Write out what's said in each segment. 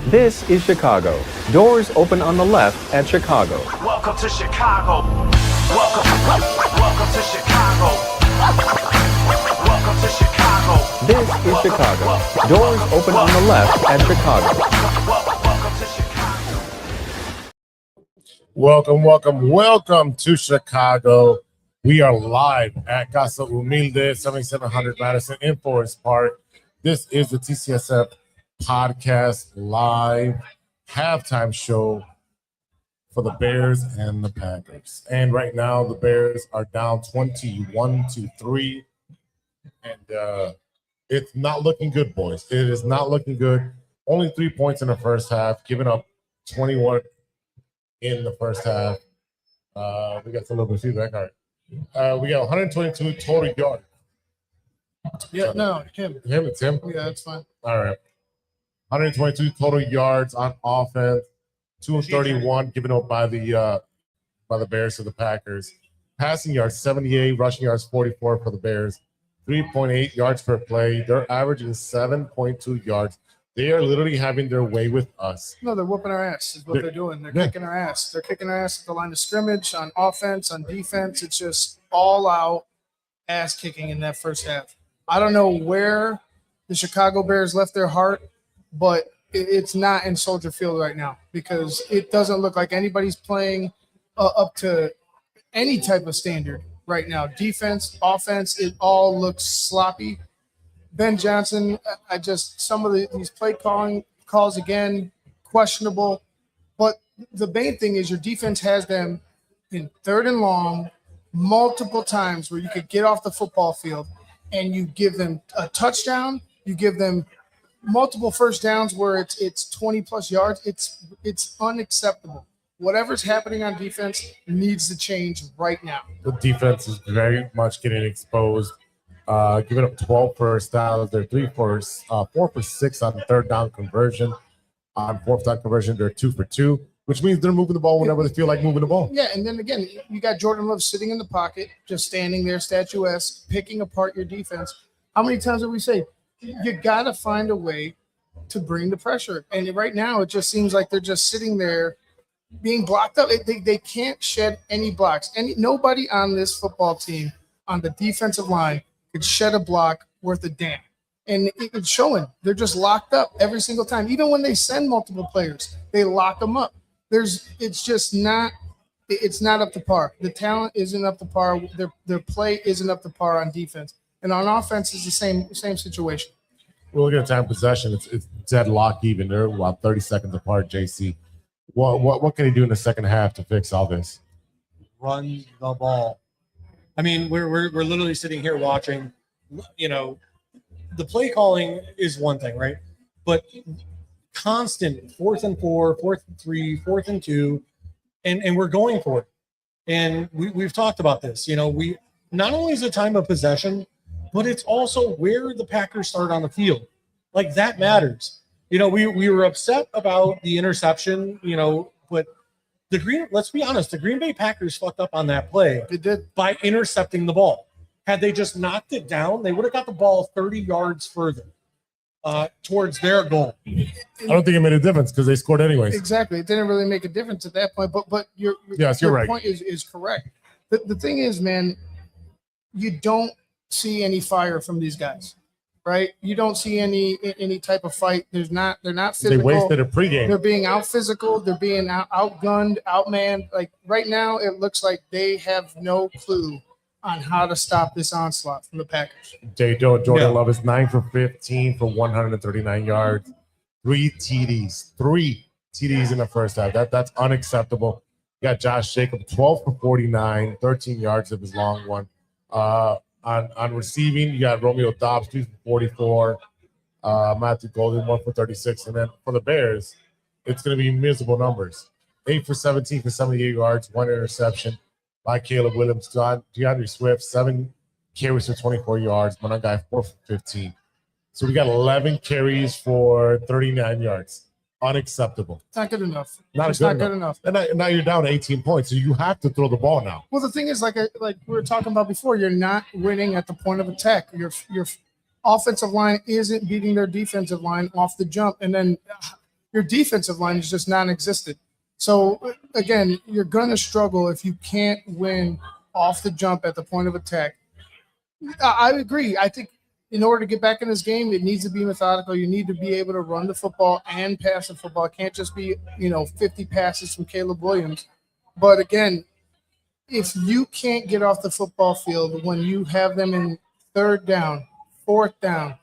This is Chicago. Doors open on the left at Chicago. Welcome to Chicago. Welcome to Chicago. Welcome to Chicago. This is Chicago. Doors open on the left at Chicago. Welcome to Chicago. Welcome to Chicago. We are live at Casa Humilde, 7700 Madison in Forest Park. This is the TCSF podcast live halftime show for the Bears and the Packers. And right now the Bears are down 21-3. And it's not looking good, boys. It is not looking good. Only 3 points in the first half, giving up 21 in the first half. We got a little bit of feedback. All right. We got 122 total yards. Yeah, no, him. It's him? Yeah, that's fine. All right. 122 total yards on offense, 231 given up by the Bears to the Packers. Passing yards 78, rushing yards 44 for the Bears. 3.8 yards per play. They're averaging 7.2 yards. They are literally having their way with us. No, they're whooping our ass is what they're doing. They're kicking our ass. They're kicking our ass at the line of scrimmage, on offense, on defense. It's just all out ass kicking in that first half. I don't know where the Chicago Bears left their heart, but it's not in Soldier Field right now because it doesn't look like anybody's playing up to any type of standard right now. Defense, offense, it all looks sloppy. Ben Johnson, some of these play calls again, questionable. But the main thing is your defense has them in third and long multiple times where you could get off the football field and you give them a touchdown, you give them multiple first downs where it's 20 plus yards. It's unacceptable. Whatever's happening on defense needs to change right now. The defense is very much getting exposed. Giving up 12 first downs. They're 4 for 6 on third down conversion. On fourth down conversion, they're 2 for 2, which means they're moving the ball whenever they feel like moving the ball. Yeah, and then again, you got Jordan Love sitting in the pocket, just standing there, statuesque, picking apart your defense. How many times did we say, you got to find a way to bring the pressure? And right now, it just seems like they're just sitting there being blocked up. They can't shed any blocks. Nobody on this football team on the defensive line could shed a block worth a damn. And it's showing. They're just locked up every single time. Even when they send multiple players, they lock them up. It's not up to par. The talent isn't up to par. Their play isn't up to par on defense. And on offense is the same situation. We're looking at time possession. It's deadlock even. They're about 30 seconds apart, JC. What can he do in the second half to fix all this? Run the ball. I mean, we're literally sitting here watching, the play calling is one thing, right? But constant 4th and 4, 4th and 3, 4th and 2, and we're going for it. And we've talked about this. We not only is it time of possession, but it's also where the Packers start on the field. Like, that matters. We were upset about the interception, but let's be honest, the Green Bay Packers fucked up on that play. They did. By intercepting the ball. Had they just knocked it down, they would have got the ball 30 yards further towards their goal. I don't think it made a difference because they scored anyways. Exactly. It didn't really make a difference at that point. But your right. point is correct. The thing is, man, you don't see any fire from these guys, right? You don't see any type of fight. They're not physical. They wasted a pregame. They're being out physical. They're being outgunned, outmanned. Like right now, it looks like they have no clue on how to stop this onslaught from the Packers. Jordan Love is 9 for 15 for 139 yards, 3 TDs in the first half. That's unacceptable. You got Josh Jacobs, 12 for 49, 13 yards of his long one. On receiving, you got Romeo Doubs, 2 for 44, Matthew Golden, 1 for 36. And then for the Bears, it's going to be miserable numbers. 8 for 17 for 78 yards, 1 interception by Caleb Williams. DeAndre Swift, 7 carries for 24 yards. One guy, 4 for 15. So we got 11 carries for 39 yards. Unacceptable. It's not good enough. Not good enough. And now you're down 18 points, so you have to throw the ball now. Well, the thing is, like we were talking about before, you're not winning at the point of attack. Your offensive line isn't beating their defensive line off the jump, and then your defensive line is just non-existent. So again, you're going to struggle if you can't win off the jump at the point of attack. I agree. I think in order to get back in this game, it needs to be methodical. You need to be able to run the football and pass the football. It can't just be, 50 passes from Caleb Williams. But again, if you can't get off the football field when you have them in third down, fourth down,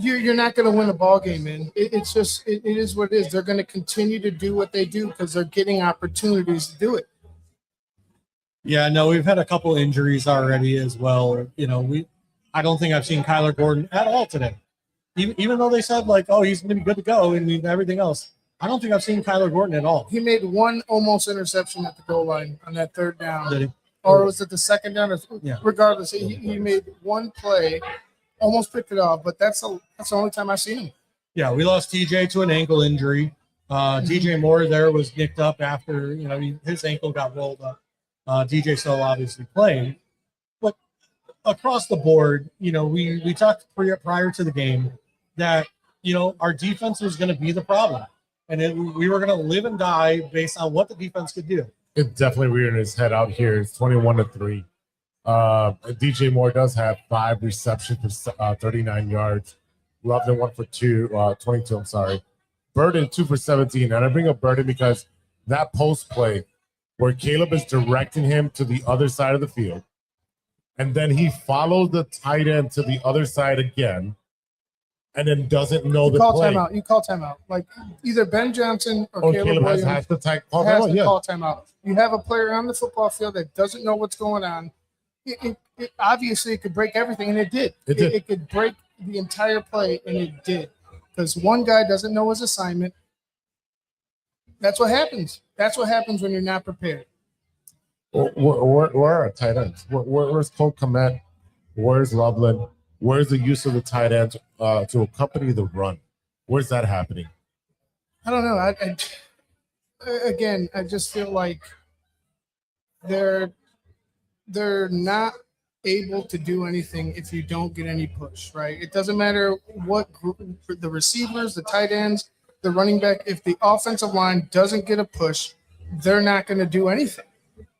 you're not going to win a ball game, man. It is what it is. They're going to continue to do what they do because they're getting opportunities to do it. Yeah, no, we've had a couple injuries already as well. I don't think I've seen Kyler Gordon at all today. Even though they said he's going to be good to go and everything else. I don't think I've seen Kyler Gordon at all. He made one almost interception at the goal line on that third down. Did he? Or was it the second down? Yeah. Regardless, he made one play, almost picked it off, but that's the only time I've seen him. Yeah, we lost TJ to an ankle injury. DJ Moore there was nicked up after, his ankle got rolled up. DJ still obviously playing. But across the board, we talked prior to the game that, our defense was going to be the problem. And we were going to live and die based on what the defense could do. It's definitely rearing his head out here. It's 21-3. DJ Moore does have 5 receptions for 39 yards. Loveland 1 for 22. I'm sorry. Burden 2 for 17. And I bring up Burden because that post play where Caleb is directing him to the other side of the field, and then he follows the tight end to the other side again, and then doesn't know the play. You call timeout. Like either Ben Johnson or Caleb Williams has to call timeout. You have a player on the football field that doesn't know what's going on. It obviously it could break everything, and it did. It could break the entire play, and it did. Because one guy doesn't know his assignment. That's what happens. That's what happens when you're not prepared. Where are our tight ends? Where's Cole Kmet? Where's Loveland? Where's the use of the tight ends to accompany the run? Where's that happening? I don't know. I just feel like they're not able to do anything if you don't get any push, right? It doesn't matter what group, the receivers, the tight ends, the running back, if the offensive line doesn't get a push, they're not going to do anything.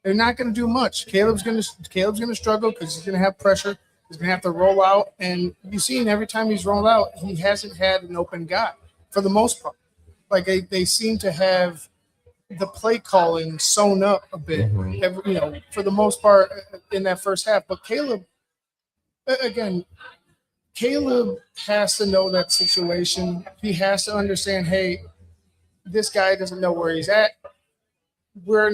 They're not going to do much. Caleb's going to struggle because he's going to have pressure. He's going to have to roll out. And you've seen every time he's rolled out, he hasn't had an open guy for the most part. Like they seem to have the play calling sewn up a bit, for the most part in that first half. But Caleb has to know that situation. He has to understand, hey, this guy doesn't know where he's at. We're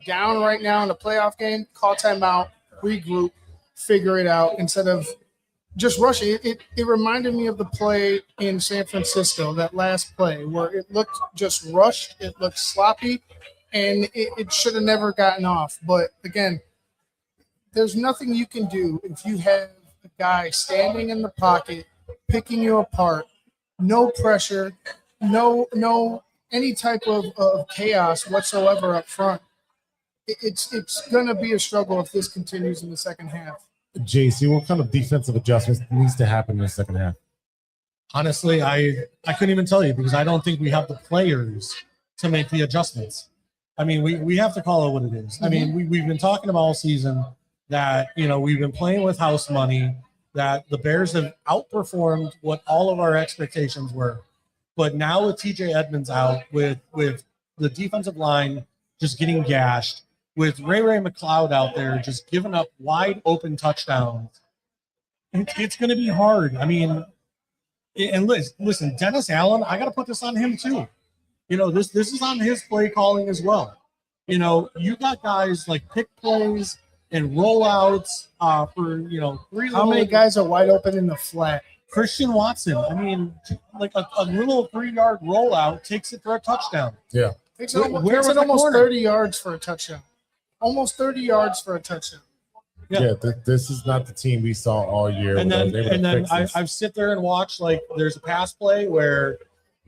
down right now in a playoff game. Call timeout, regroup, figure it out instead of just rushing. It reminded me of the play in San Francisco, that last play where it looked just rushed, it looked sloppy, and it should have never gotten off. But again, there's nothing you can do if you have a guy standing in the pocket, picking you apart, no pressure, no any type of chaos whatsoever up front. It's going to be a struggle if this continues in the second half. JC, what kind of defensive adjustments needs to happen in the second half? Honestly, I couldn't even tell you because I don't think we have the players to make the adjustments. I mean, we have to call it what it is. I mean, we've been talking about all season that, we've been playing with house money, that the Bears have outperformed what all of our expectations were. But now with TJ Edmonds out, with the defensive line just getting gashed, with Ray McLeod out there just giving up wide open touchdowns, it's going to be hard. I mean, and listen, Dennis Allen, I got to put this on him too. This is on his play calling as well. You got guys like pick plays and rollouts for 3. How many guys are wide open in the flat? Christian Watson, I mean, like a little 3-yard rollout takes it for a touchdown. Yeah. Takes it almost 30 yards for a touchdown. Almost 30 yards for a touchdown. Yeah, this is not the team we saw all year. And then I've sit there and watched, like, there's a pass play where,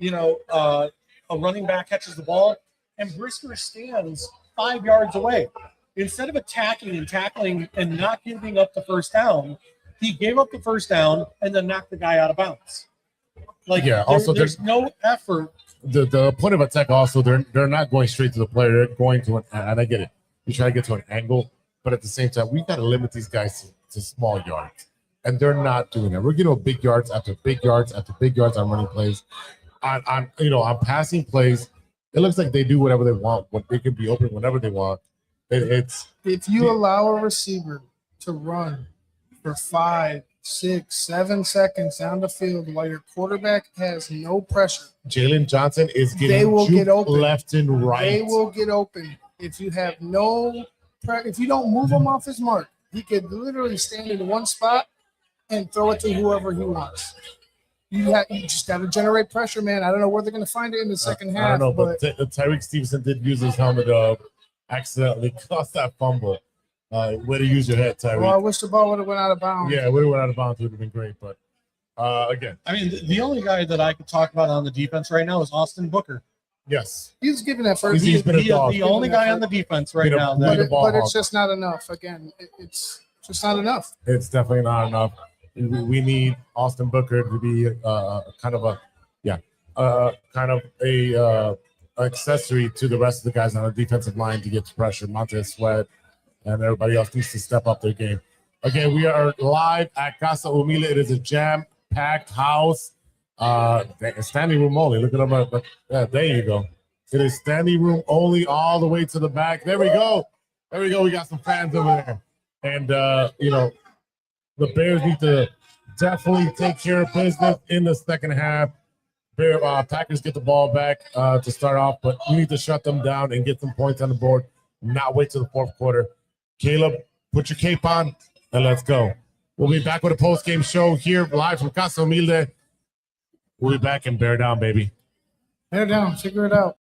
a running back catches the ball and Brisker stands 5 yards away. Instead of attacking and tackling and not giving up the first down, he gave up the first down and then knocked the guy out of bounds. Like, Yeah, also there's no effort. The point of attack also they're not going straight to the player. They're going to an, and I get it. You try to get to an angle, but at the same time, we got to limit these guys to small yards, and they're not doing that. We're getting big yards after big yards after big yards on running plays, on passing plays. It looks like they do whatever they want. When they can be open whenever they want. It's If you allow a receiver to run for 5, 6, 7 seconds down the field while your quarterback has no pressure, Jalen Johnson is getting they will get juked open. left and right. They will get open. If you have if you don't move him off his mark, he could literally stand in one spot and throw it to whoever he wants. You just got to generate pressure, man. I don't know where they're going to find it in the second half. I don't know, but Tyreek Stevenson did use his helmet accidentally caused that fumble. Way to use your head, Tyreek. Well, I wish the ball would have went out of bounds. Yeah, it would have went out of bounds. It would have been great, but again, I mean, the only guy that I could talk about on the defense right now is Austin Booker. yes, He's giving that first. He's been a He is dog. the only guy on the defense right now. that- But it's just not enough. Again, it's just not enough. it's definitely not enough. We need Austin Booker to be kind of a accessory to the rest of the guys on the defensive line to get to pressure. Montez Sweat and everybody else needs to step up their game. Again, we are live at Casa Humilde. It is a jam-packed house. Standing room only. Look at them. Yeah, there you go. It is standing room only all the way to the back. There we go. There we go. We got some fans over there. And, the Bears need to definitely take care of business in the second half. Packers get the ball back to start off, but we need to shut them down and get some points on the board, not wait till the fourth quarter. Caleb, put your cape on, and let's go. We'll be back with a post-game show here live from Casa Humilde. We'll be back and bear down, baby. Bear down. Figure it out.